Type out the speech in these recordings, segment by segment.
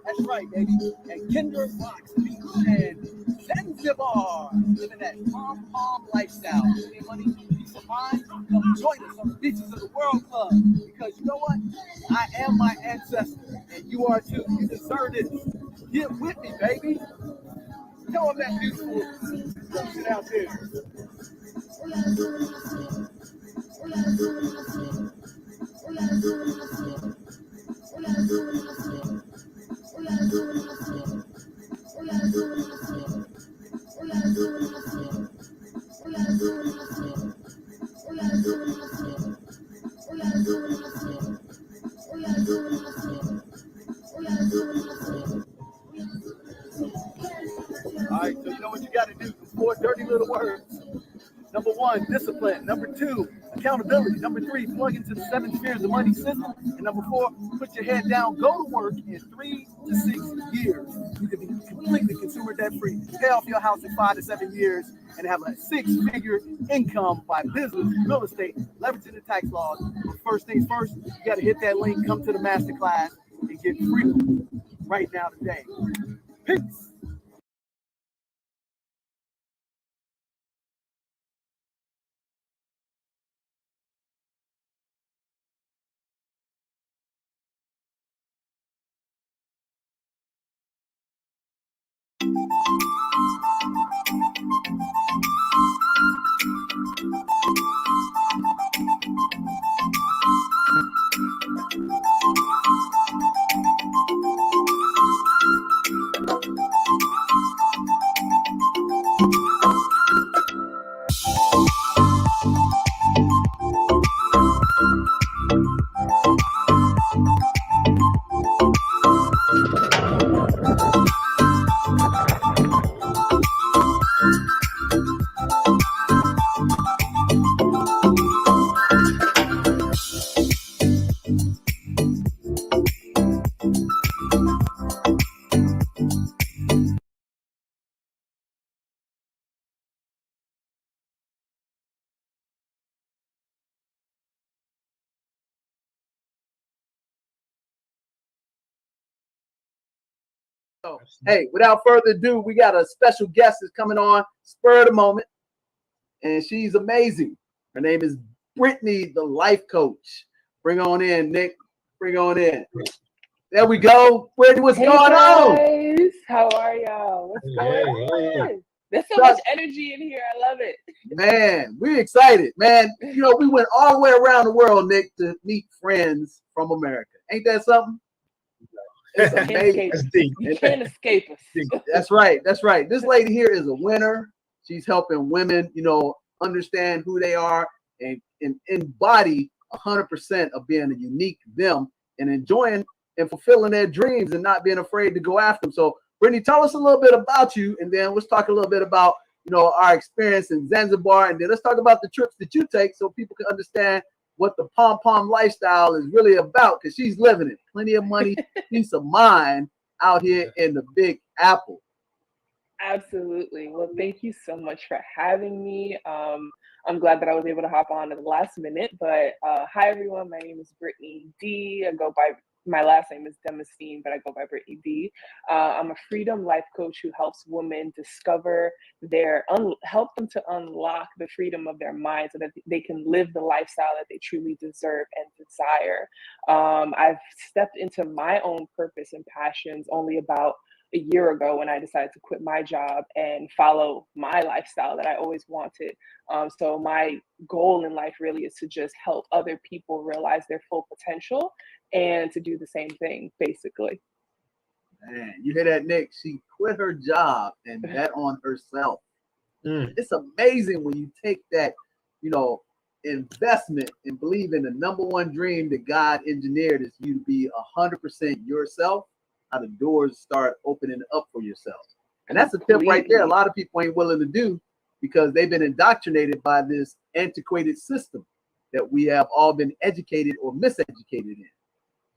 That's right, baby. And Kinder Rocks Beach and Zanzibar. Living that P.O.M lifestyle. Any money, peace of mind? Come join us on the beaches of the World Club. Because you know what? I am my ancestor. And you are too. You deserve it. Get with me, baby. Tell them that beautiful shit out there. All right, so you know what you got to do. Four dirty little words. Number one, discipline. Number two, accountability. Number three, plug into the 7 spheres of money system. And number four, put your head down, go to work in 3 to 6 years. You can be completely consumer debt free, pay off your house in 5 to 7 years, and have a 6-figure income by business, real estate, leveraging the tax laws. But first things first, you got to hit that link, come to the masterclass, and get free right now today. Peace. So, hey, without further ado, we got a special guest that's coming on spur of the moment, and she's amazing. Her name is Brittnie, the life coach. Bring on in, Nick. Bring on in. There we go. Brittnie, what's going on? How are y'all? What's going on? There's so much energy in here. I love it. Man, we're excited, man. You know, we went all the way around the world, Nick, to meet friends from America. Ain't that something? It's amazing. You can't escape us. That's right. That's right. This lady here is a winner. She's helping women, you know, understand who they are and embody 100% of being a unique them and enjoying and fulfilling their dreams and not being afraid to go after them. So, Brittnie, tell us a little bit about you, and then let's talk a little bit about, you know, our experience in Zanzibar, and then let's talk about the trips that you take so people can understand what the P.O.M lifestyle is really about, because she's living it. Plenty of money, peace of mind out here in the Big Apple. Absolutely. Well, thank you so much for having me. I'm glad that I was able to hop on at the last minute, but hi, everyone. My name is Brittnie D. My last name is Demosine, but I go by Brittnie D. I'm a freedom life coach who helps women discover help them to unlock the freedom of their mind so that they can live the lifestyle that they truly deserve and desire. I've stepped into my own purpose and passions only about a year ago when I decided to quit my job and follow my lifestyle that I always wanted. So my goal in life really is to just help other people realize their full potential and to do the same thing, basically. Man, you hear that, Nick? She quit her job and bet on herself. It's amazing when you take that, you know, investment and believe in the number one dream that God engineered is you to be 100% yourself. How the doors start opening up for yourself. And that's a tip right there. A lot of people ain't willing to do because they've been indoctrinated by this antiquated system that we have all been educated or miseducated in.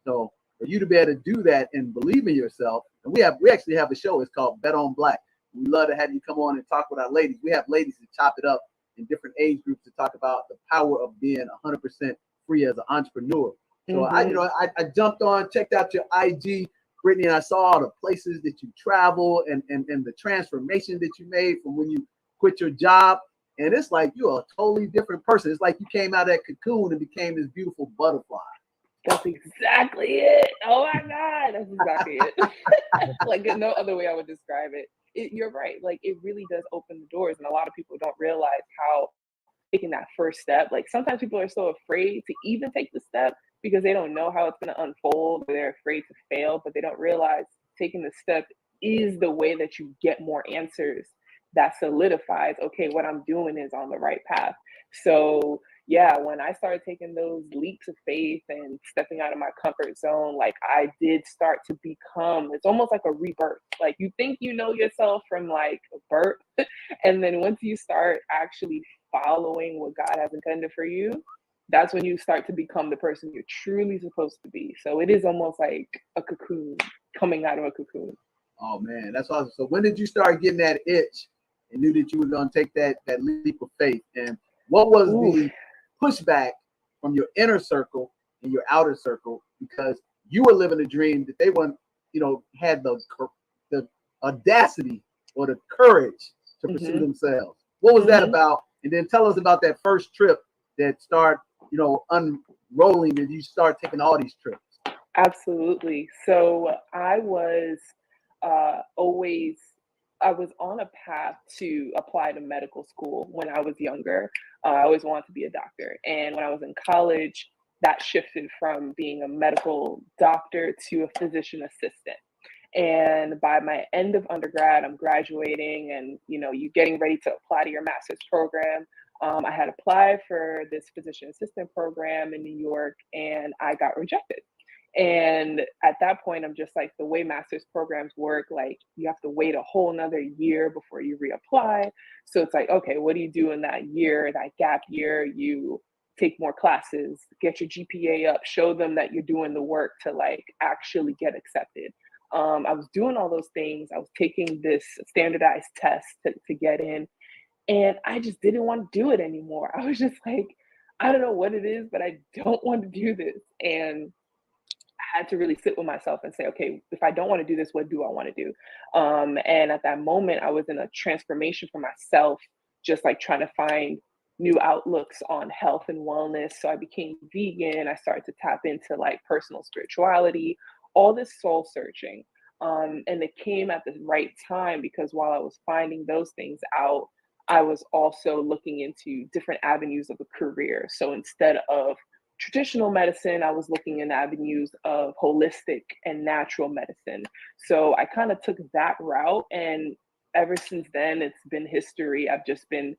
So for you to be able to do that and believe in yourself, and we actually have a show, it's called Bet on Black. We love to have you come on and talk with our ladies. We have ladies that chop it up in different age groups to talk about the power of being 100% free as an entrepreneur. So I jumped on, checked out your IG. Brittnie, and I saw all the places that you travel and the transformation that you made from when you quit your job. And it's like you're a totally different person. It's like you came out of that cocoon and became this beautiful butterfly. That's exactly it. Oh my God, that's exactly it. Like no other way I would describe it. You're right. Like it really does open the doors, and a lot of people don't realize how taking that first step. Like sometimes people are so afraid to even take the step because they don't know how it's going to unfold, or they're afraid to fail, but they don't realize taking the step is the way that you get more answers that solidifies, okay, what I'm doing is on the right path. So yeah, when I started taking those leaps of faith and stepping out of my comfort zone, like I did start to become, it's almost like a rebirth. Like you think you know yourself from like birth, and then once you start actually following what God has intended for you, that's when you start to become the person you're truly supposed to be. So it is almost like a cocoon, coming out of a cocoon. Oh man, that's awesome. So when did you start getting that itch and knew that you were going to take that leap of faith? And what was the pushback from your inner circle and your outer circle, because you were living a dream that they weren't, had the audacity or the courage to pursue themselves? What was that about? And then tell us about that first trip that start, unrolling, and you start taking all these trips. Absolutely. So I was always, I was on a path to apply to medical school when I was younger. I always wanted to be a doctor. And when I was in college, that shifted from being a medical doctor to a physician assistant. And by my end of undergrad, I'm graduating, and you're getting ready to apply to your master's program. I had applied for this physician assistant program in New York, and I got rejected. And at that point, I'm just like, the way master's programs work, like you have to wait a whole nother year before you reapply. So it's like, okay, what do you do in that year, that gap year? You take more classes, get your GPA up, show them that you're doing the work to like actually get accepted. I was doing all those things. I was taking this standardized test to get in, and I just didn't want to do it anymore. I was just like, I don't know what it is, but I don't want to do this. And I had to really sit with myself and say, okay, if I don't want to do this, what do I want to do? And at that moment, I was in a transformation for myself, just like trying to find new outlooks on health and wellness. So I became vegan. I started to tap into like personal spirituality, all this soul searching. And it came at the right time because while I was finding those things out, I was also looking into different avenues of a career. So instead of traditional medicine, I was looking in avenues of holistic and natural medicine. So I kind of took that route. And ever since then, it's been history. I've just been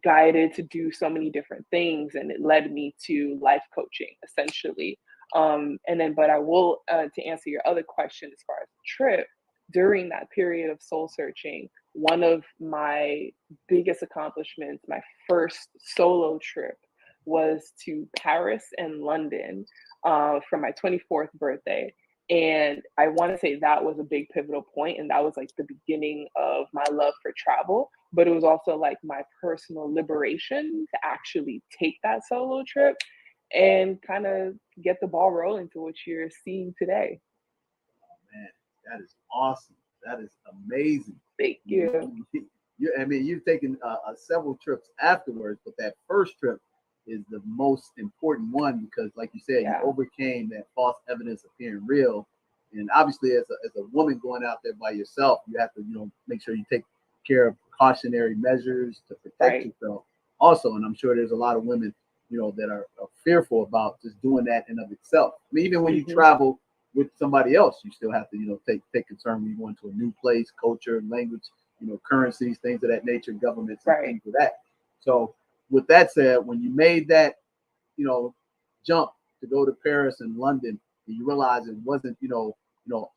guided to do so many different things, and it led me to life coaching, essentially. But I will, to answer your other question as far as the trip, during that period of soul searching, one of my biggest accomplishments, my first solo trip, was to Paris and London for my 24th birthday. And I want to say that was a big pivotal point, and that was like the beginning of my love for travel. But it was also like my personal liberation to actually take that solo trip and kind of get the ball rolling to what you're seeing today. Oh, man, that is awesome. That is amazing. Thank you. I mean, you've taken several trips afterwards, but that first trip is the most important one because, like you said, you overcame that false evidence appearing real. And obviously, as a woman going out there by yourself, you have to, make sure you take care of precautionary measures to protect yourself. Also, and I'm sure there's a lot of women, that are fearful about just doing that in of itself. I mean, even when you travel with somebody else, you still have to, take concern when you go into a new place, culture, language, currencies, things of that nature, governments, and things of that. So, with that said, when you made that, jump to go to Paris and London, and you realize it wasn't,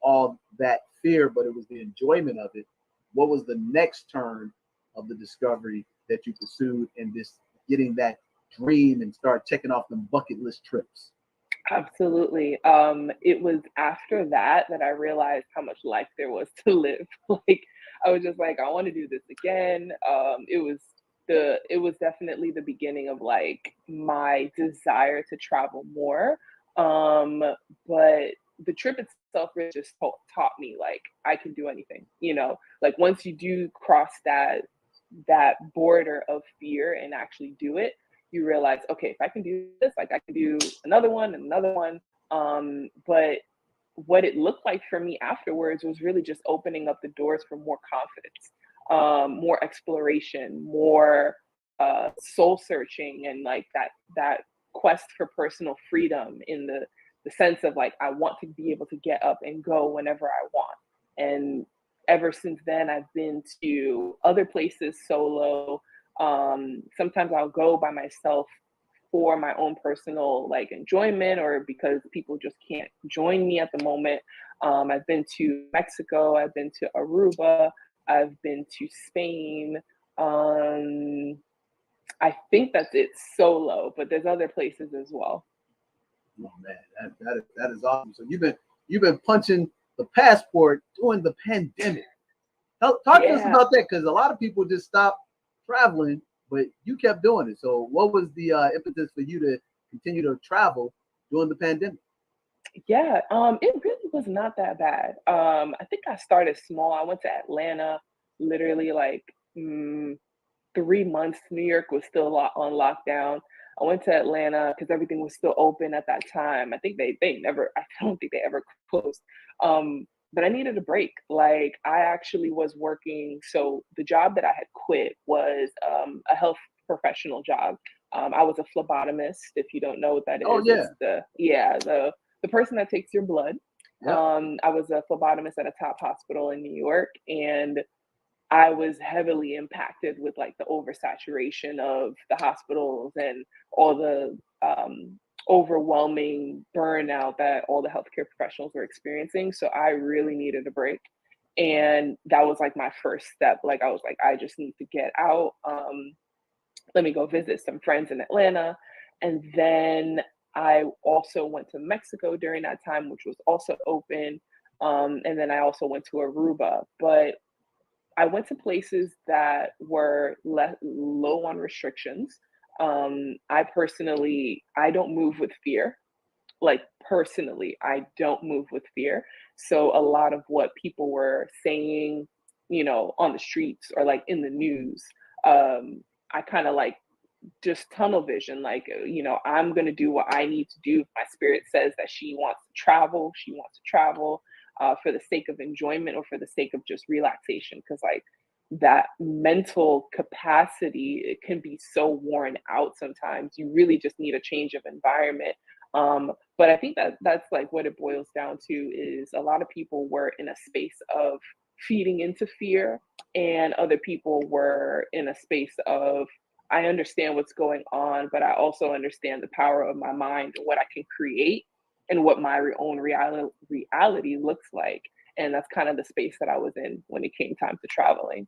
all that fear, but it was the enjoyment of it. What was the next turn of the discovery that you pursued in this getting that dream and start checking off them bucket list trips? Absolutely. It was after that I realized how much life there was to live. Like I was just like, I want to do this again. It was definitely the beginning of like my desire to travel more. But the trip itself really just taught me like I can do anything, you know, like once you do cross that border of fear and actually do it, you realize, okay, if I can do this, like I can do another one and another one. But what it looked like for me afterwards was really just opening up the doors for more confidence, more exploration, more soul searching, and like that quest for personal freedom in the sense of like I want to be able to get up and go whenever I want. And ever since then, I've been to other places solo. Sometimes I'll go by myself for my own personal like enjoyment or because people just can't join me at the moment. I've been to Mexico, I've been to Aruba, I've been to Spain. I think that's it solo, but there's other places as well. Oh man, that is awesome. So you've been punching the passport during the pandemic. Talk to us about that, because a lot of people just stopped traveling, but you kept doing it. So what was the impetus for you to continue to travel during the pandemic? Yeah, it really was not that bad. I think I started small. I went to Atlanta, literally like 3 months. New York was still on lockdown. I went to Atlanta because everything was still open at that time. I think they never, I don't think they ever closed. But I needed a break. Like I actually was working. So the job that I had quit was a health professional job. I was a phlebotomist. If you don't know what that is, Oh yeah, it's the person that takes your blood. yeah. I was a phlebotomist at a top hospital in New York, and I was heavily impacted with like the oversaturation of the hospitals and all the overwhelming burnout that all the healthcare professionals were experiencing. So I really needed a break. And that was like my first step. Like I was like, I just need to get out. Let me go visit some friends in Atlanta. And then I also went to Mexico during that time, which was also open. And then I also went to Aruba. But I went to places that were low on restrictions. I don't move with fear. Like personally, I don't move with fear. So a lot of what people were saying, you know, on the streets or like in the news, I kind of like just tunnel vision. Like, you know, I'm going to do what I need to do. If my spirit says that she wants to travel, she wants to travel for the sake of enjoyment or for the sake of just relaxation. Because like that mental capacity, it can be so worn out sometimes. You really just need a change of environment. But I think that that's like what it boils down to is a lot of people were in a space of feeding into fear, and other people were in a space of I understand what's going on, but I also understand the power of my mind and what I can create and what my own reality looks like. And that's kind of the space that I was in when it came time to traveling.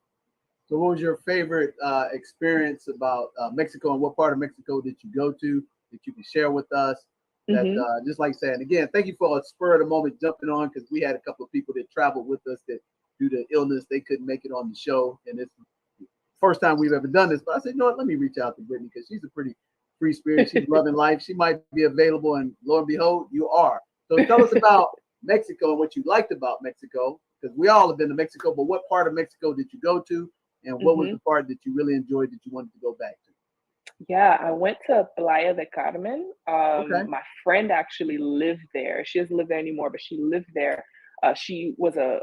So what was your favorite experience about Mexico, and what part of Mexico did you go to that you can share with us? That Hmm. just like saying again, thank you for a spur of the moment jumping on, because we had a couple of people that traveled with us that due to illness they couldn't make it on the show, and it's the first time we've ever done this. But I said, you know what, let me reach out to Brittnie, because she's a pretty free spirit. She's loving life. She might be available, and lo and behold, you are. So tell us about Mexico and what you liked about Mexico, because we all have been to Mexico. But what part of Mexico did you go to, and what was Hmm. the part that you really enjoyed that you wanted to go back to? Yeah, I went to Playa de Carmen. Okay. My friend actually lived there. She doesn't live there anymore, but she lived there. She was a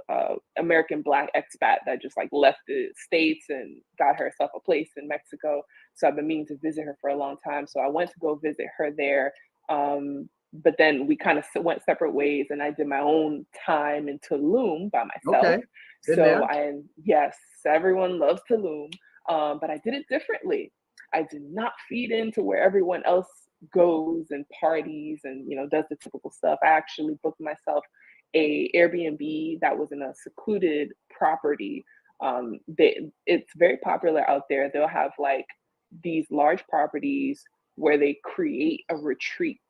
American Black expat that just like left the States and got herself a place in Mexico. So I've been meaning to visit her for a long time. So I went to go visit her there. But then we kind of went separate ways, and I did my own time in Tulum by myself. Okay. Been So there. yes, everyone loves Tulum, but I did it differently. I did not feed into where everyone else goes and parties and does the typical stuff. I actually booked myself a Airbnb that was in a secluded property. It's very popular out there. They'll have like these large properties where they create a retreat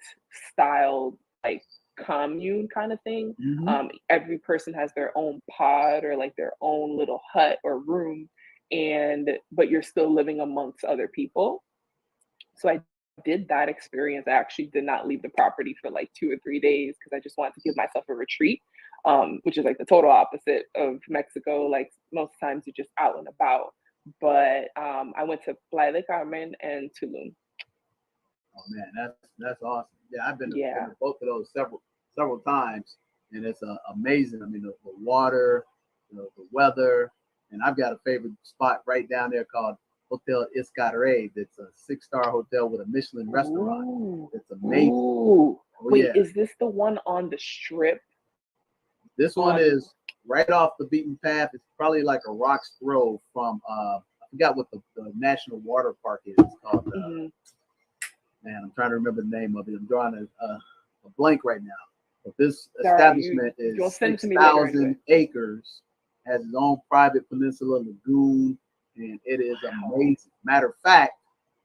style like commune kind of thing. Hmm. Every person has their own pod or like their own little hut or room, and but you're still living amongst other people. So I did that experience, I actually did not leave the property for like 2 or 3 days because I just wanted to give myself a retreat, which is like the total opposite of Mexico. Like most times you're just out and about. But I went to Playa del Carmen and Tulum. Oh man, that's awesome. Yeah, I've been to Yeah. both of those several times, and it's amazing. I mean, the water, the weather, and I've got a favorite spot right down there called Hotel Iscarre. It's a 6-star hotel with a Michelin restaurant. Ooh. It's amazing. Ooh. Oh, Wait, yeah. is this the one on the strip? This one is right off the beaten path. It's probably like a rock's throw from I forgot what the national water park is. It's called. Man, I'm trying to remember the name of it. I'm drawing a blank right now. But this establishment is 6,000 acres, has its own private peninsula lagoon, and it is amazing. Matter of fact,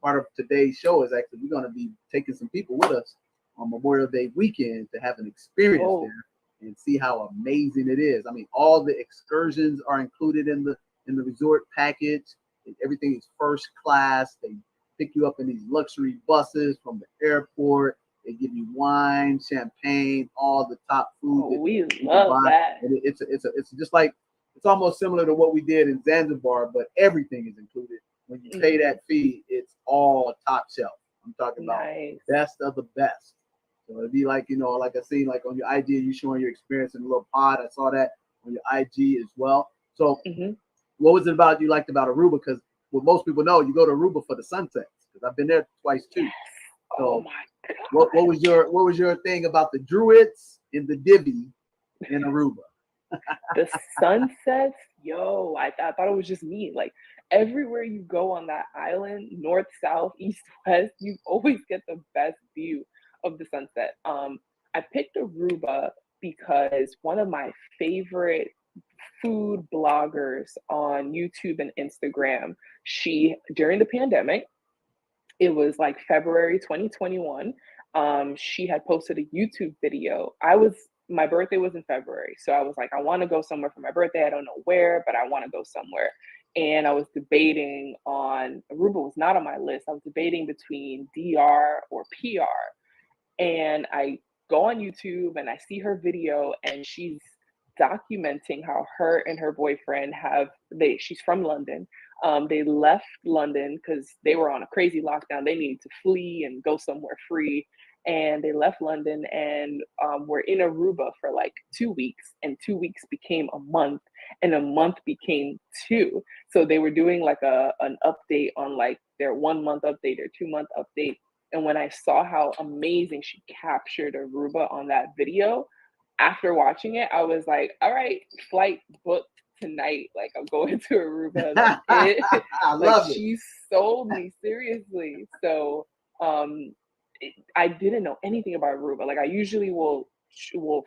part of today's show is actually we're going to be taking some people with us on Memorial Day weekend to have an experience there and see how amazing it is. I mean, all the excursions are included in the resort package. Everything is first class. They pick you up in these luxury buses from the airport. They give you wine, champagne, all the top food. We love that. And it's just like, it's almost similar to what we did in Zanzibar, but everything is included. When you pay that fee, it's all top shelf. I'm talking about best of the best. So it'd be like, like I seen like on your IG, you showing your experience in a little pod. I saw that on your IG as well. So what was it about you liked about Aruba? Because what most people know, you go to Aruba for the sunsets. Because I've been there twice too. Yes. So oh my God. What was your thing about the Druids in the Divi in Aruba? The sunsets, yo, I thought it was just me. Like everywhere you go on that island, north, south, east, west, you always get the best view of the sunset. I picked Aruba because one of my favorite food bloggers on YouTube and Instagram, she during the pandemic, it was like February 2021. She had posted a YouTube video. My birthday was in February. So I was like, I want to go somewhere for my birthday. I don't know where, but I want to go somewhere. And I was debating on Aruba was not on my list. I was debating between DR or PR. And I go on YouTube and I see her video and she's documenting how her and her boyfriend she's from London. They left London because they were on a crazy lockdown. They needed to flee and go somewhere free. And they left London and were in Aruba for like 2 weeks. And 2 weeks became a month. And a month became 2. So they were doing like an update on like their 1 month update, their 2 month update. And when I saw how amazing she captured Aruba on that video, after watching it, I was like, all right, flight booked tonight. Like I'm going to Aruba. Like, I love it. She sold me seriously. So I didn't know anything about Aruba. Like I usually will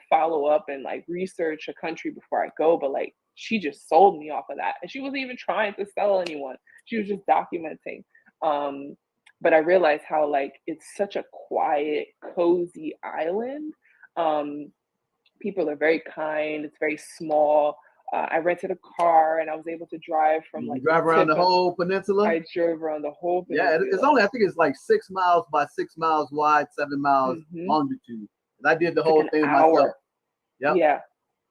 follow up and like research a country before I go, but like she just sold me off of that. And she wasn't even trying to sell anyone. She was just documenting. But I realized how like it's such a quiet, cozy island. People are very kind. It's very small. I rented a car and I was able to drive from You drive around the whole peninsula? I drove around the whole peninsula. Yeah, it's only, I think it's like 6 miles by 6 miles wide, 7 miles longitude. And I did the whole thing myself. Yep. Yeah.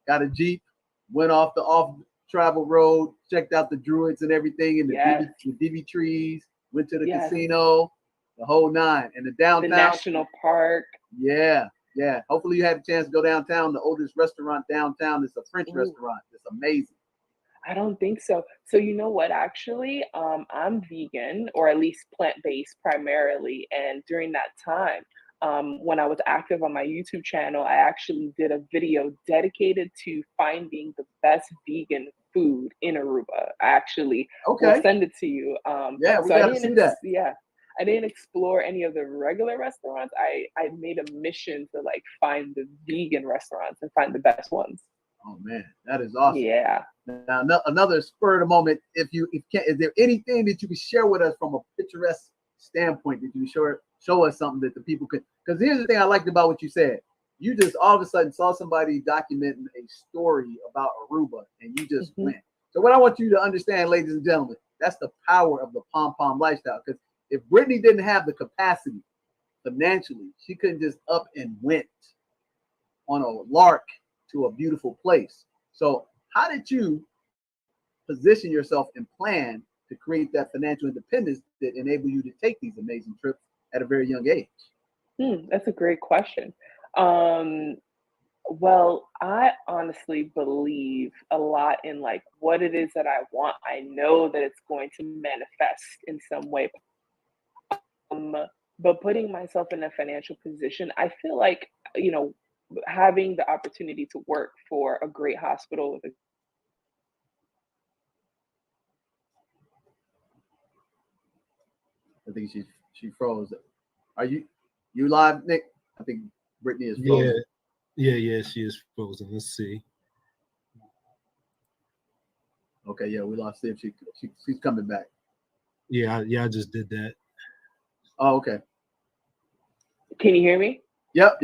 Got a Jeep, went off the off-travel road, checked out the Druids and everything, and the Divi trees, went to the casino, the whole 9. And the downtown. The national park. Yeah. Yeah, hopefully you had a chance to go downtown. The oldest restaurant downtown is a French restaurant. It's amazing. I don't think so. So you know what? Actually, I'm vegan, or at least plant-based primarily. And during that time, when I was active on my YouTube channel, I actually did a video dedicated to finding the best vegan food in Aruba. I actually will send it to you. Yeah, we gotta see that. Yeah. I didn't explore any of the regular restaurants. I made a mission to like find the vegan restaurants and find the best ones. Oh man, that is awesome. Yeah. Now another spur of the moment. Is there anything that you can share with us from a picturesque standpoint that you show us something that the people could? Because here's the thing I liked about what you said. You just all of a sudden saw somebody documenting a story about Aruba, and you just went. So what I want you to understand, ladies and gentlemen, that's the power of the P.O.M P.O.M lifestyle. Because if Brittnie didn't have the capacity financially. She couldn't just up and went on a lark to a beautiful place. So how did you position yourself and plan to create that financial independence that enable you to take these amazing trips at a very young age? That's a great question. Well, I honestly believe a lot in like what it is that I want. I know that it's going to manifest in some way. Um, but putting myself in a financial position, I feel like, you know, having the opportunity to work for a great hospital with a I think she froze. Are you live, Nick? I think Brittnie is Yeah, frozen. yeah, she is frozen. Let's see. Okay, yeah, we lost. See if she's coming back. Yeah, I just did that. Oh, okay. Can you hear me? Yep.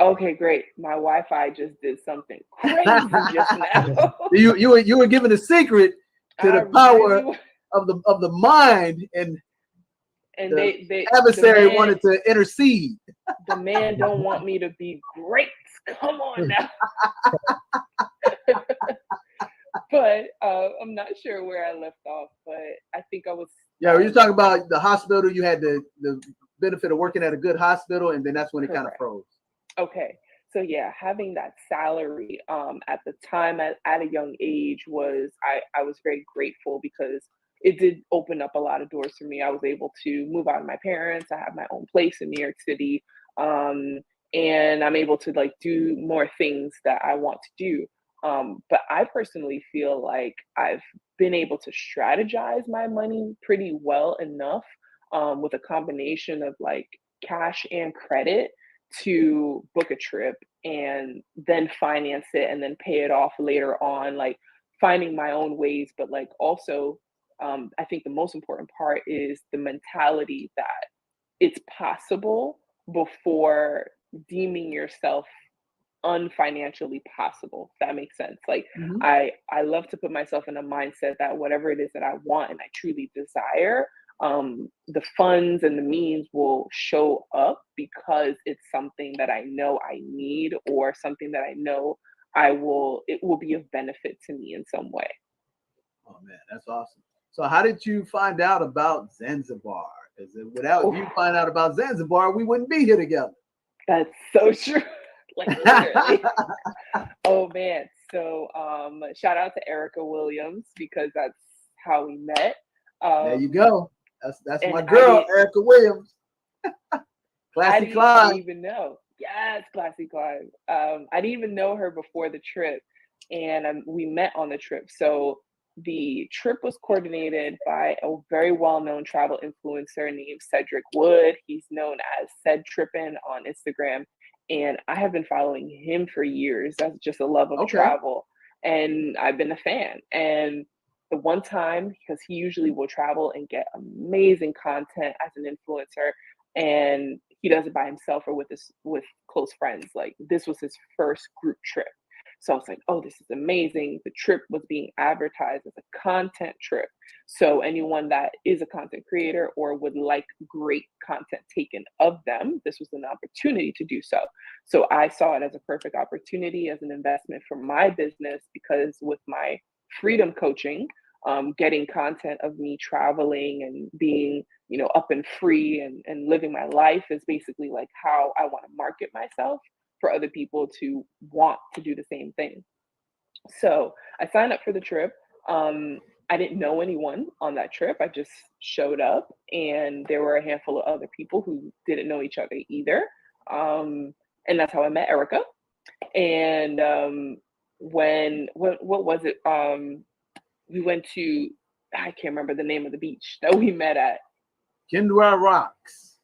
Okay, great. My Wi-Fi just did something crazy just now. You were given a secret to I the power really of the mind, and and the they adversary wanted to intercede. the man don't want me to be great. Come on now. But I'm not sure where I left off, but I think I was. Yeah, were you talking about the hospital? You had the benefit of working at a good hospital, and then that's when it kind of Correct. froze. Okay. So yeah, having that salary at the time at a young age was I was very grateful because it did open up a lot of doors for me. I was able to move out of my parents. I have my own place in New York City. And I'm able to like do more things that I want to do. But I personally feel like I've been able to strategize my money pretty well enough with a combination of like cash and credit to book a trip and then finance it and then pay it off later on, like finding my own ways. But like also, I think the most important part is the mentality that it's possible before deeming yourself unfinancially possible, if that makes sense. Like Mhm. I love to put myself in a mindset that whatever it is that I want and I truly desire, the funds and the means will show up because it's something that I know I need or something that I know it will be of benefit to me in some way. Oh man, that's awesome. So, how did you find out about Zanzibar? Because without Oof, you find out about Zanzibar, we wouldn't be here together. that's so true. Like literally. Oh man. So shout out to Erica Williams because that's how we met. There you Um go. That's and my girl, Erica Williams. I Classy didn't Clyde. even know. Yes, classy Clive. I didn't even know her before the trip, and we met on the trip. So the trip was coordinated by a very well-known travel influencer named Cedric Wood. He's known as Ced Trippin on Instagram, and I have been following him for years. That's just a love of Okay. travel, and I've been a fan. And the one time, because he usually will travel and get amazing content as an influencer, and he does it by himself or with close friends. Like this was his first group trip. So I was like, oh, this is amazing. The trip was being advertised as a content trip. So anyone that is a content creator or would like great content taken of them, this was an opportunity to do so. So I saw it as a perfect opportunity as an investment for my business because with my freedom coaching, getting content of me traveling and being up and free and living my life is basically like how I want to market myself for other people to want to do the same thing. So I signed up for the trip. I didn't know anyone on that trip. I just showed up, and there were a handful of other people who didn't know each other either. And that's how I met Erica. And what was it? We went to, I can't remember the name of the beach that we met at. Kendra Rocks.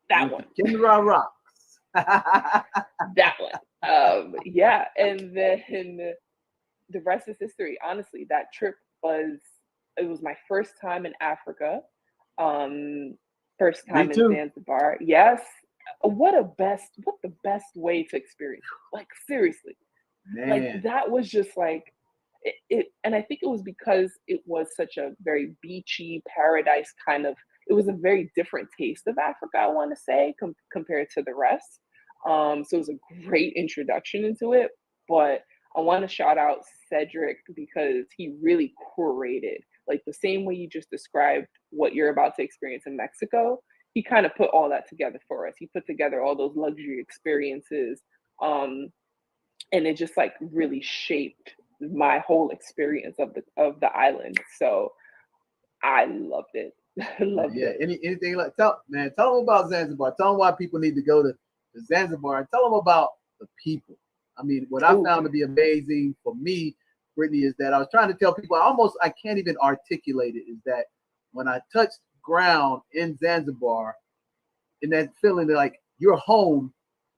That one. Kendra Rocks. That one. Yeah, and then the rest is history. Honestly, that trip was my first time in Africa. First Me time in too. Zanzibar. Yes. What the best way to experience it. Like seriously. Like Man. that was just like it, and I think it was because it was such a very beachy paradise kind of it was a very different taste of Africa, I want to say, compared to the rest. So it was a great introduction into it. But I want to shout out Cedric because he really curated, like the same way you just described what you're about to experience in Mexico. He kind of put all that together for us. He put together all those luxury experiences. And it just like really shaped my whole experience of the island. So I loved it. Loved Yeah. it. Anything like tell them about Zanzibar. Tell them why people need to go to Zanzibar, and tell them about the people. I mean, what I found to be amazing for me, Brittnie, is that I was trying to tell people. I can't even articulate it. Is that when I touched ground in Zanzibar, and that feeling that like you're home,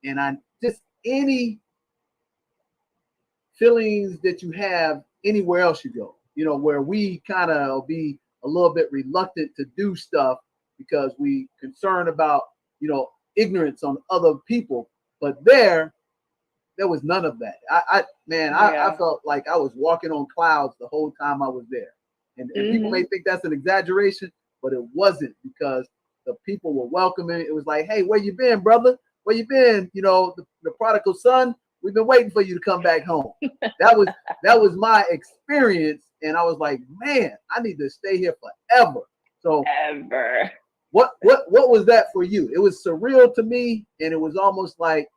and I just any feelings that you have anywhere else you go, where we kind of be a little bit reluctant to do stuff because we concerned about, ignorance on other people. But there was none of that. I felt like I was walking on clouds the whole time I was there. And people may think that's an exaggeration, but it wasn't, because the people were welcoming. It was like, hey, where you been, brother? Where you been? The prodigal son, we've been waiting for you to come back home. That was my experience. And I was like, man, I need to stay here forever. So ever. What was that for you? It was surreal to me, and it was almost like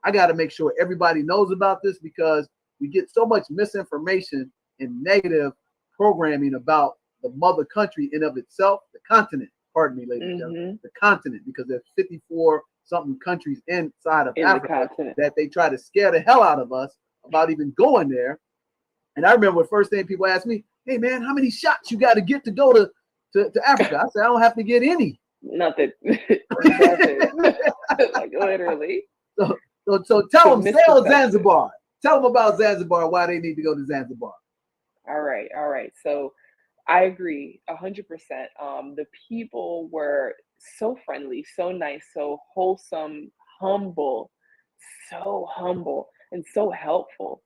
I got to make sure everybody knows about this, because we get so much misinformation and negative programming about the mother country in of itself, the continent. Pardon me, ladies and gentlemen, the continent, because there's 54 something countries inside of Africa that they try to scare the hell out of us about even going there. And I remember the first thing people asked me, hey man, how many shots you got to get to go to Africa? I said, I don't have to get any. Nothing. Nothing. Like literally. So tell them, sell Zanzibar. Tell them about Zanzibar, why they need to go to Zanzibar. All right. So I agree 100%. The people were so friendly, so nice, so wholesome, humble, so humble and so helpful.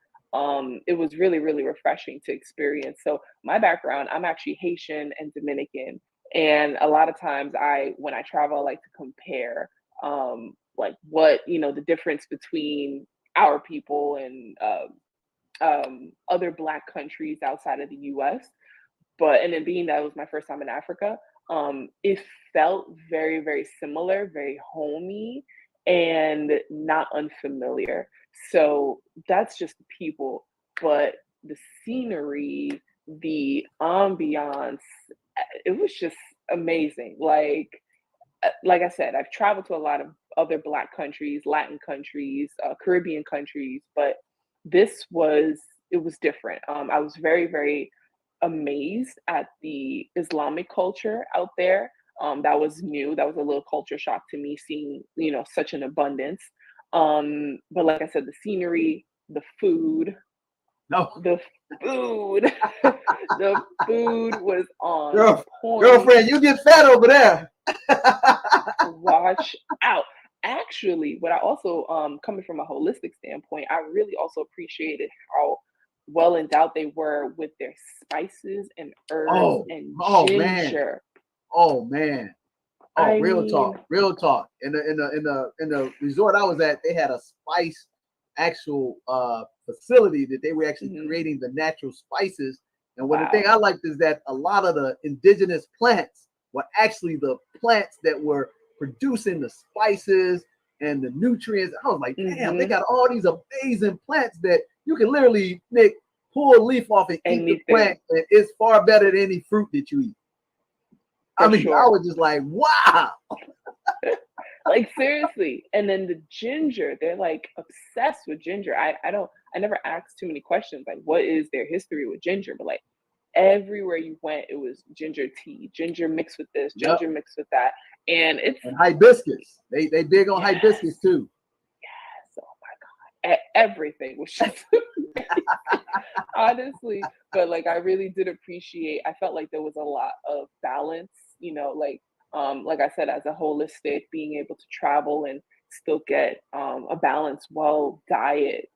It was really, really refreshing to experience. So my background, I'm actually Haitian and Dominican. And a lot of times when I travel, I like to compare like what, the difference between our people and other Black countries outside of the US. And then being that it was my first time in Africa, it felt very, very similar, very homey and not unfamiliar. So that's just the people, but the scenery, the ambiance, it was just amazing. Like I said, I've traveled to a lot of other Black countries, Latin countries, Caribbean countries, but it was different. I was very, very amazed at the Islamic culture out there. That was new. That was a little culture shock to me, seeing, such an abundance. But like I said, the scenery, the food, the food was on point. Girlfriend, you get fat over there. Watch out. Actually, what I also, coming from a holistic standpoint, I really also appreciated how well endowed they were with their spices and herbs and ginger. Man. Real talk. In the resort I was at, they had a spice actual facility that they were actually creating the natural spices. And the thing I liked is that a lot of the indigenous plants were actually the plants that were producing the spices and the nutrients. I was like, damn, they got all these amazing plants that you can literally, Nick, pull a leaf off and eat the plant, and it's far better than any fruit that you eat. I was just like, wow. Like seriously. And then the ginger, they're like obsessed with ginger. I never asked too many questions, like what is their history with ginger, but like everywhere you went, it was ginger tea, ginger mixed with this, ginger mixed with that. And hibiscus. They big on hibiscus too. Yes. Oh my God. Everything was just honestly. But like I really did appreciate, I felt like there was a lot of balance, like I said, as a holistic, being able to travel and still get a balanced, diet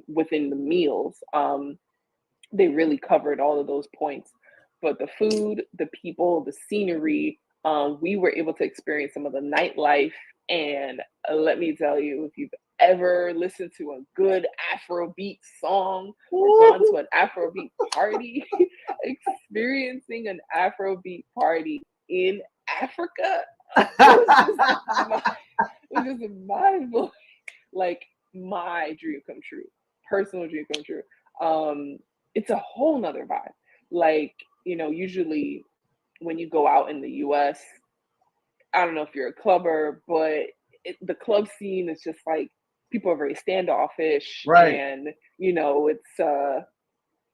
within the meals. They really covered all of those points. But the food, the people, the scenery, we were able to experience some of the nightlife. And let me tell you, if you've ever listened to a good Afrobeat song or gone to an Afrobeat party, experiencing an Afrobeat party in Africa, it was just mind-blowing. Like my dream come true, personal dream come true. It's a whole nother vibe. Like, usually when you go out in the US, I don't know if you're a clubber, but the club scene is just like people are very standoffish, right? And it's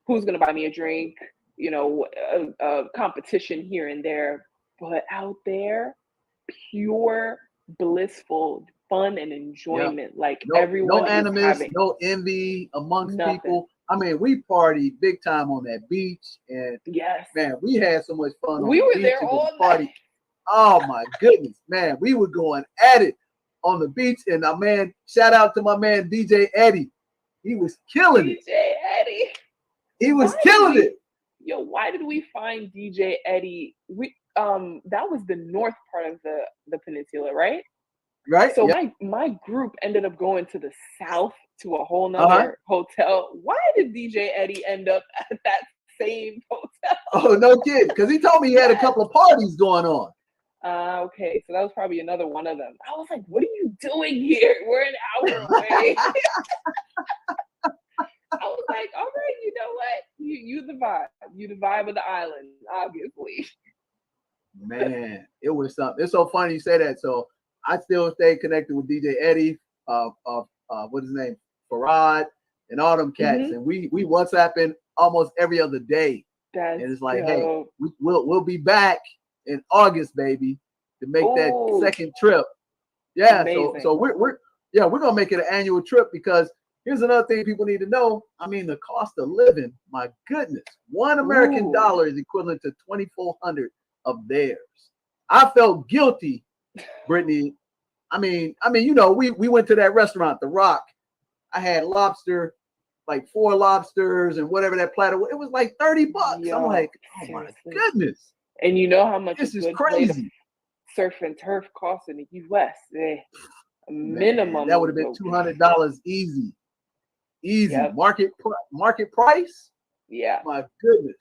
who's gonna buy me a drink, a competition here and there. But out there, pure blissful fun and enjoyment. Like everyone no is animus, having no envy amongst nothing. people. I mean, we partied big time on that beach, and Yes, man, we had so much fun. we on were the beach there and all the party. night. Oh my goodness, man, we were going at it on the beach, and shout out to my man DJ Eddie. He was killing it. DJ Eddie. He was killing it. Yo, why did we find DJ Eddie? That was the north part of the peninsula, right? Right. So my group ended up going to the south to a whole nother hotel. Why did DJ Eddie end up at that same hotel? Oh, no kid, because he told me he had a couple of parties going on. Okay, so that was probably another one of them. I was like, what are you doing here? We're an hour away. I was like, all right, you know what? You the vibe. You the vibe of the island, obviously. Man, it was something. It's so funny you say that. So I still stay connected with DJ Eddie, what's his name? Farad, and all them cats. And we WhatsApping almost every other day. And it's like, hey, we'll be back in August, baby, to make that second trip. Yeah, so we're gonna make it an annual trip, because here's another thing people need to know. I mean, the cost of living, my goodness, $1 American dollar is equivalent to $2,400 of theirs. I felt guilty, Brittnie. I mean, we went to that restaurant, The Rock. I had lobster, like 4 lobsters and whatever that platter was. It was like $30. Yo, I'm like, oh seriously? My goodness. And you know how much this is crazy. Surf and turf costs in the US? Minimum. Man, that would have been $200 easy. Yep. Market price. Yeah. My goodness.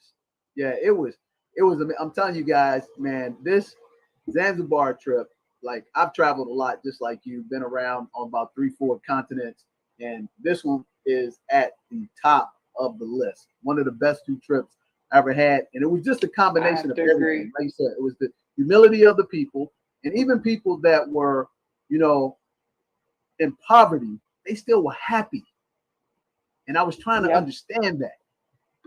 Yeah, it was. I'm telling you guys, man, this Zanzibar trip, like I've traveled a lot, just like you've been around on about 3-4 continents, and this one is at the top of the list. One of the best 2 trips I ever had, and it was just a combination of everything. Like you said, it was the humility of the people, and even people that were, in poverty, they still were happy. And I was trying to understand that.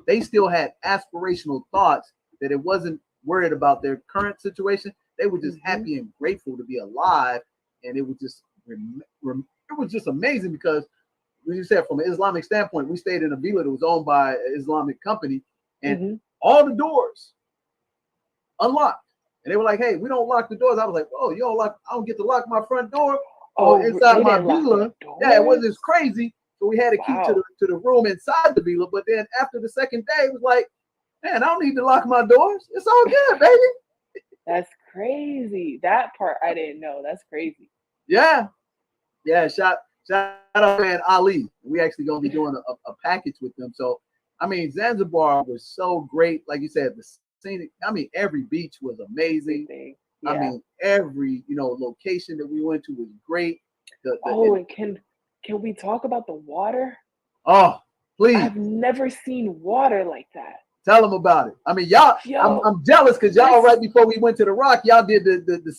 They still had aspirational thoughts, that it wasn't worried about their current situation. They were just happy and grateful to be alive. And it was just amazing, because, as you said, from an Islamic standpoint, we stayed in a villa that was owned by an Islamic company, and all the doors unlocked. And they were like, hey, we don't lock the doors. I was like, oh, you don't lock, I don't get to lock my front door. Inside my villa. Yeah, it wasn't crazy. So we had a key to the room inside the villa. But then after the second day, it was like, man, I don't need to lock my doors. It's all good, baby. That's crazy. That part I didn't know. That's crazy. Yeah. Yeah. Shout out, man, Ali. We actually going to be doing a package with them. So, I mean, Zanzibar was so great. Like you said, the scenic, every beach was amazing. Yeah. I mean, every, location that we went to was great. And can we talk about the water? Oh, please. I've never seen water like that. Tell them about it. I mean, y'all, I'm jealous, because y'all, right before we went to the Rock, y'all did the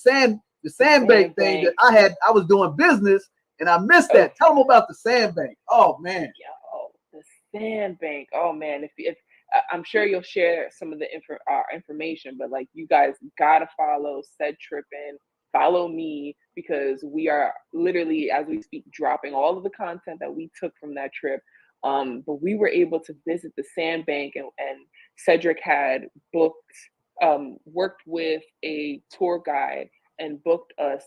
sandbank thing that I was doing business, and I missed that. Tell them about the sandbank. Oh, man. Yo, the sandbank. Oh, man. If I'm sure you'll share some of the information, but like, you guys gotta follow Said Trippin', follow me, because we are literally, as we speak, dropping all of the content that we took from that trip. But we were able to visit the sandbank, and Cedric had worked with a tour guide and booked us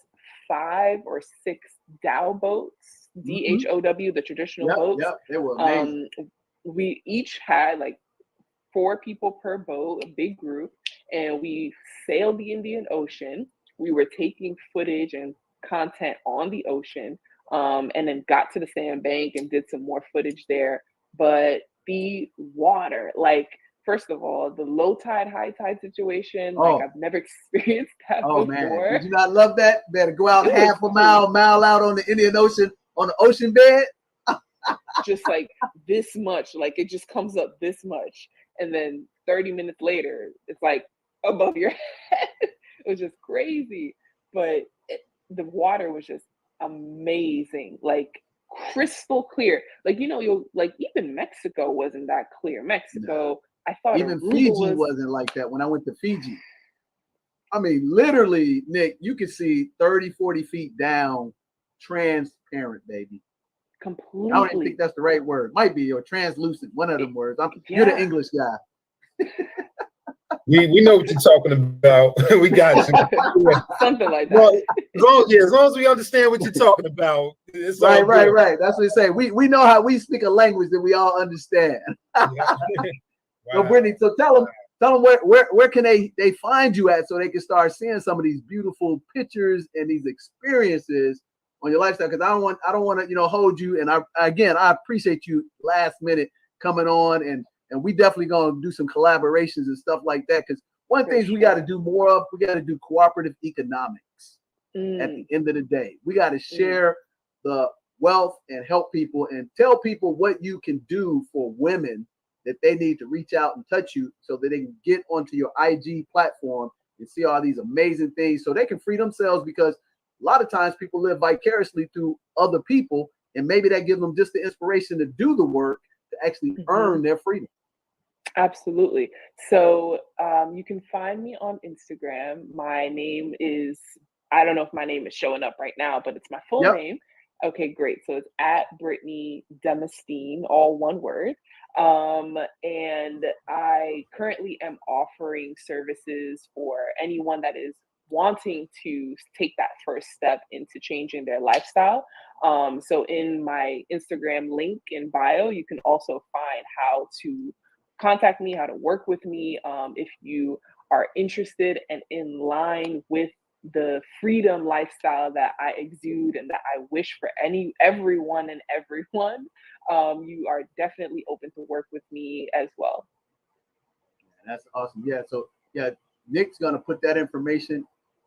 5 or 6 dhow boats, DHOW, the traditional boats. Yeah, they were amazing. We each had like 4 people per boat, a big group, and we sailed the Indian Ocean. We were taking footage and content on the ocean, and then got to the sandbank and did some more footage there. But the water, like, first of all, the low tide, high tide situation, like I've never experienced that before. Man, did you not love that? Better go out half a mile out on the Indian Ocean, on the ocean bed. Just like this much, like it just comes up this much. And then 30 minutes later, it's like above your head. It was just crazy. But the water was just amazing, like crystal clear. Like, you know, you'll like, even Mexico wasn't that clear. Mexico, I thought even Fiji wasn't like that when I went to Fiji. I mean, literally, Nick, you could see 30, 40 feet down, transparent, baby. Completely. I don't even think that's the right word. Might be, or translucent, one of them words. You're the English guy. We know what you're talking about. We got you. Something like that. Well, as long as we understand what you're talking about. It's right. That's what they say. We know how we speak a language that we all understand. Wow. So Brittnie, so tell them where can they find you at, so they can start seeing some of these beautiful pictures and these experiences on your lifestyle. Because I don't want to hold you. And I appreciate you last minute coming on, and we definitely gonna do some collaborations and stuff like that. Because one of the things we got to do more of, we got to do cooperative economics. At the end of the day, we got to share the wealth and help people and tell people what you can do for women, that they need to reach out and touch you so that they can get onto your IG platform and see all these amazing things so they can free themselves. Because a lot of times people live vicariously through other people, and maybe that gives them just the inspiration to do the work to actually earn their freedom. Absolutely. So you can find me on Instagram. My name is, I don't know if my name is showing up right now, but it's my full name. Okay, great. So it's at Brittnie D, all one word. And I currently am offering services for anyone that is wanting to take that first step into changing their lifestyle. So in my Instagram link in bio, you can also find how to contact me, how to work with me, if you are interested and in line with the freedom lifestyle that I exude and that I wish for everyone. You are definitely open to work with me as well. That's awesome. Yeah. So Nick's gonna put that information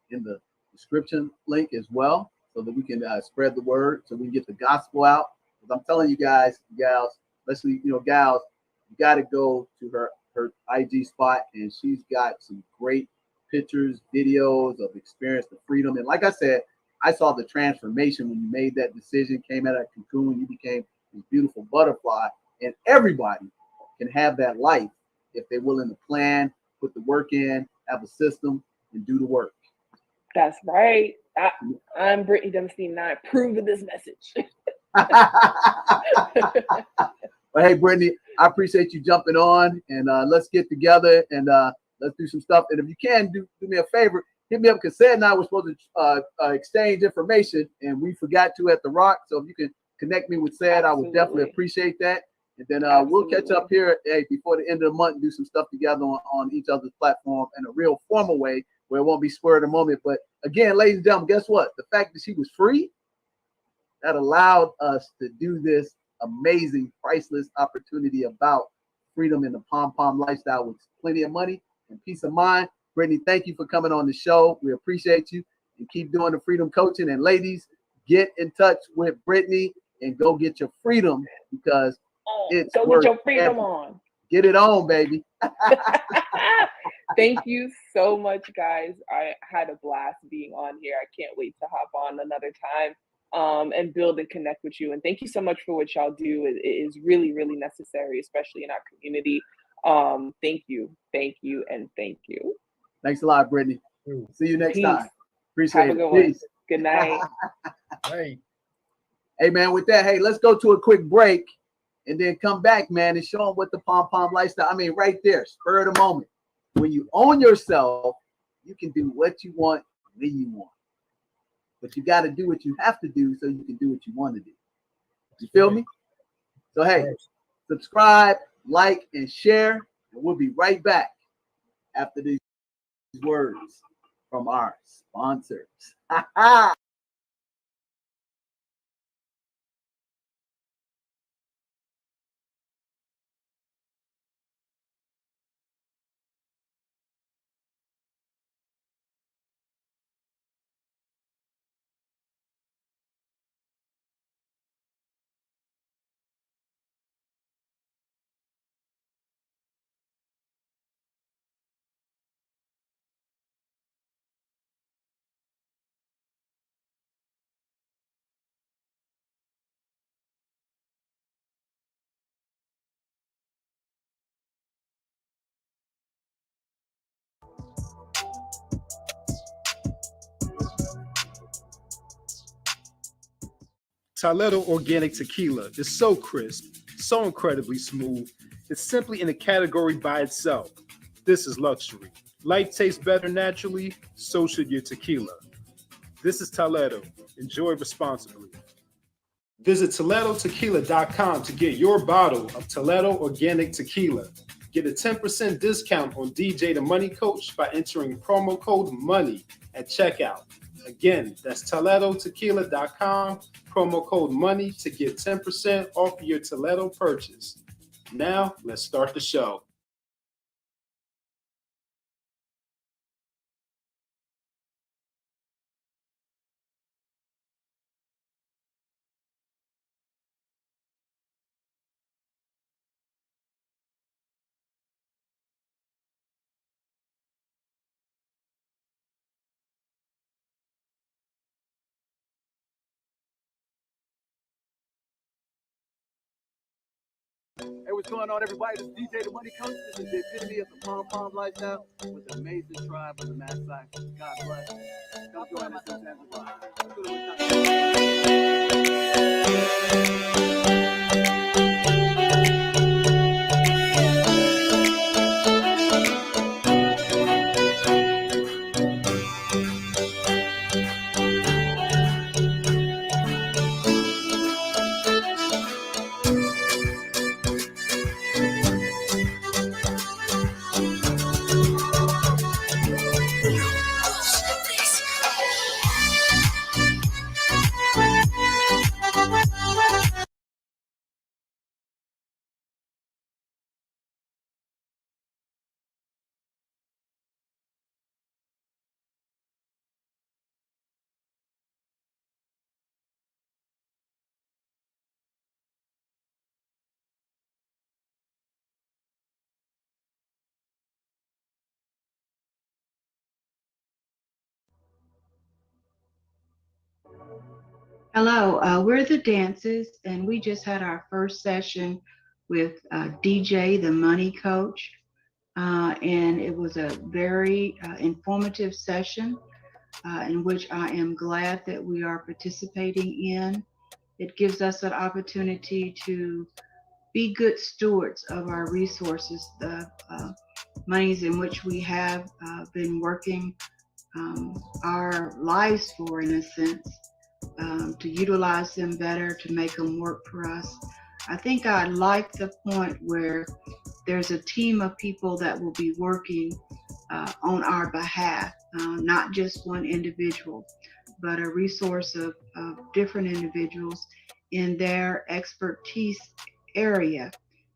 in the description link as well, so that we can spread the word, so we can get the gospel out. Because I'm telling you guys, gals, especially gals, you got to go to her IG spot, and she's got some great pictures, videos of experience, the freedom. And like I said, I saw the transformation when you made that decision, came out of that cocoon, you became this beautiful butterfly. And everybody can have that life if they're willing to plan, put the work in, have a system, and do the work. That's right. I'm Brittnie D, and I approve of this message. Well, hey, Brittnie, I appreciate you jumping on, and let's get together and let's do some stuff. And if you can, do me a favor, hit me up, because Sad and I were supposed to exchange information, and we forgot to at the Rock. So if you can connect me with Sad, I would definitely appreciate that. And then we'll catch up here before the end of the month and do some stuff together on each other's platform in a real formal way, where it won't be spur of the moment. But again, ladies and gentlemen, guess what? The fact that she was free, that allowed us to do this amazing, priceless opportunity about freedom in the P.O.M lifestyle with plenty of money and peace of mind. Brittnie, thank you for coming on the show. We appreciate you, and keep doing the freedom coaching. And ladies, get in touch with Brittnie and go get your freedom, because it's go get your freedom on. Get it on, baby. Thank you so much, guys. I had a blast being on here. I can't wait to hop on another time and build and connect with you. And thank you so much for what y'all do. It is really, really necessary, especially in our community. Thank you, and thank you. Thanks a lot, Brittnie. See you next time. Appreciate Have a good it. one. Good night. Hey, man, with that, hey, let's go to a quick break and then come back, man, and show them what the P.O.M lifestyle. I mean, right there, spur of the moment. When you own yourself, you can do what you want when you want. But you got to do what you have to do so you can do what you want to do. You feel me? So, hey, subscribe, like, and share. And we'll be right back after these words from our sponsors. Toledo Organic Tequila is so crisp, so incredibly smooth. It's simply in a category by itself. This is luxury. Life tastes better naturally, so should your tequila. This is Toledo. Enjoy responsibly. Visit ToledoTequila.com to get your bottle of Toledo Organic Tequila. Get a 10% discount on DJ the Money Coach by entering promo code MONEY at checkout. Again, that's ToledoTequila.com, promo code MONEY to get 10% off your Toledo purchase. Now, let's start the show. Hey, what's going on, everybody? This is DJ the Money Coach. This is the epitome of the P.O.M lifestyle with the amazing tribe of the Mad Science. God bless. Come join us in Hello, we're the Dances, and we just had our first session with DJ, the Money Coach, and it was a very informative session in which I am glad that we are participating in. It gives us an opportunity to be good stewards of our resources, the monies in which we have been working our lives for, in a sense. To utilize them better, to make them work for us. I think I like the point where there's a team of people that will be working on our behalf, not just one individual, but a resource of different individuals in their expertise area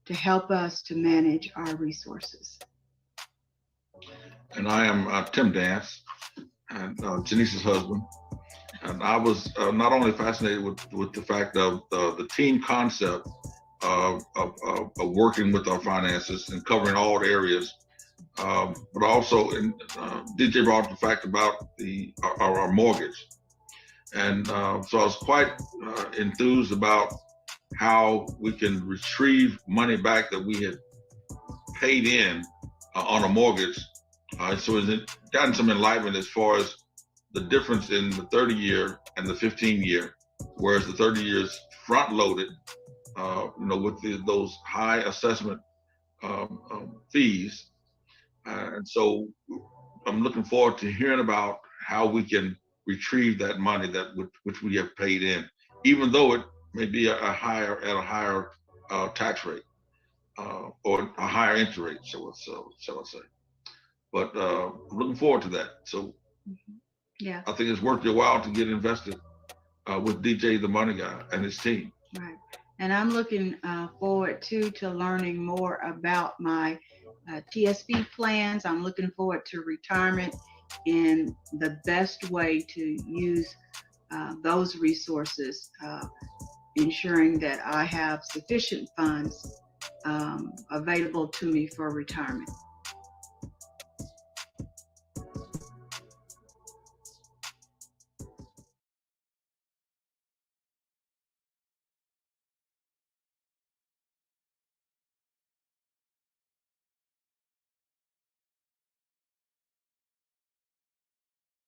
to help us to manage our resources. And I am Tim Dance, and Janice's husband. And I was not only fascinated with the fact of the team concept of working with our finances and covering all areas, but also DJ brought up the fact about our mortgage. And so I was quite enthused about how we can retrieve money back that we had paid in on a mortgage. So it's gotten some enlightenment as far as the difference in the 30-year and the 15-year, whereas the 30 years front-loaded, with those high assessment fees. And so I'm looking forward to hearing about how we can retrieve that money which we have paid in, even though it may be at a higher tax rate. or a higher interest rate, shall I say. But I'm looking forward to that. So Yeah. I think it's worth your while to get invested with DJ the Money Guy and his team. Right. And I'm looking forward to learning more about my TSP plans. I'm looking forward to retirement and the best way to use those resources, ensuring that I have sufficient funds available to me for retirement.